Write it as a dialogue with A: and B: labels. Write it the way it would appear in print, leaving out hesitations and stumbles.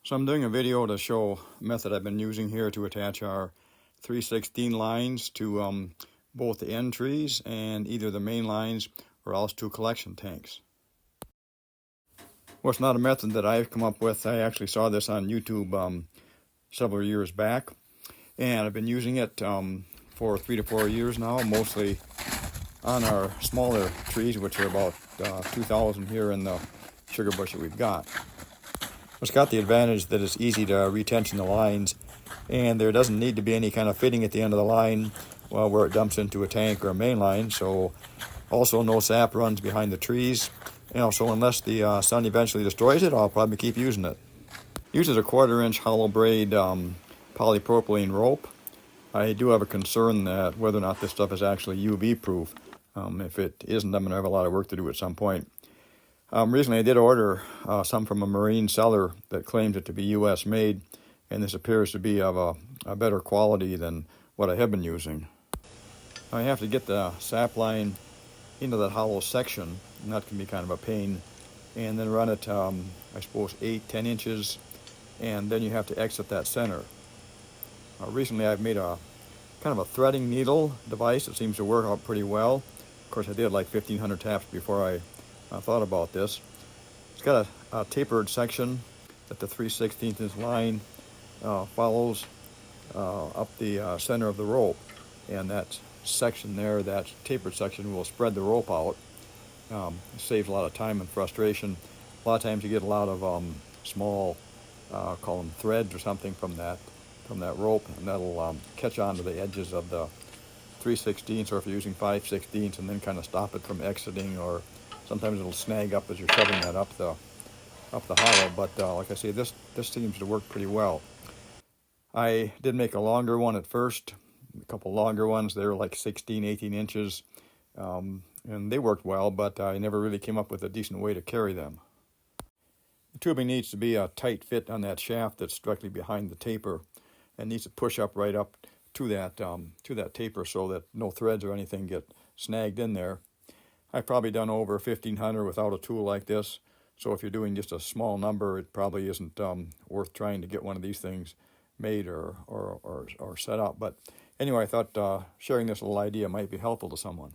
A: So I'm doing a video to show a method I've been using here to attach our 3/16 lines to both the end trees and either the main lines or else to collection tanks. Well, it's not a method that I've come up with. I actually saw this on YouTube several years back, and I've been using it for 3 to 4 years now, mostly on our smaller trees, which are about 2,000 here in the sugar bush that we've got. It's got the advantage that it's easy to retension the lines, and there doesn't need to be any kind of fitting at the end of the line where it dumps into a tank or a main line. So also no sap runs behind the trees. So unless the sun eventually destroys it, I'll probably keep using it. Uses a 1/4-inch hollow braid polypropylene rope. I do have a concern that whether or not this stuff is actually UV proof. If it isn't, I'm going to have a lot of work to do at some point. Recently I did order some from a marine seller that claims it to be U.S. made, and this appears to be of a better quality than what I have been using. I have to get the sap line into that hollow section, and that can be kind of a pain, and then run it, I suppose, 8-10 inches, and then you have to exit that center. Recently I've made a kind of a threading needle device that seems to work out pretty well. Of course, I did like 1,500 taps before I thought about this. It's got a tapered section that the 3/16 line follows up the center of the rope, and that section there, that tapered section, will spread the rope out. It saves a lot of time and frustration. A lot of times you get a lot of small, call them threads or something from that rope, and that'll catch onto the edges of the 3/16, or if you're using 5/16, and then kind of stop it from exiting, or sometimes it'll snag up as you're shoving that up the hollow. But like I say, this seems to work pretty well. I did make a longer one at first, a couple longer ones. They were like 16-18 inches, and they worked well, but I never really came up with a decent way to carry them. The tubing needs to be a tight fit on that shaft that's directly behind the taper, and needs to push up right up to that taper so that no threads or anything get snagged in there. I've probably done over 1,500 without a tool like this, so if you're doing just a small number, it probably isn't worth trying to get one of these things made or set up. But anyway, I thought sharing this little idea might be helpful to someone.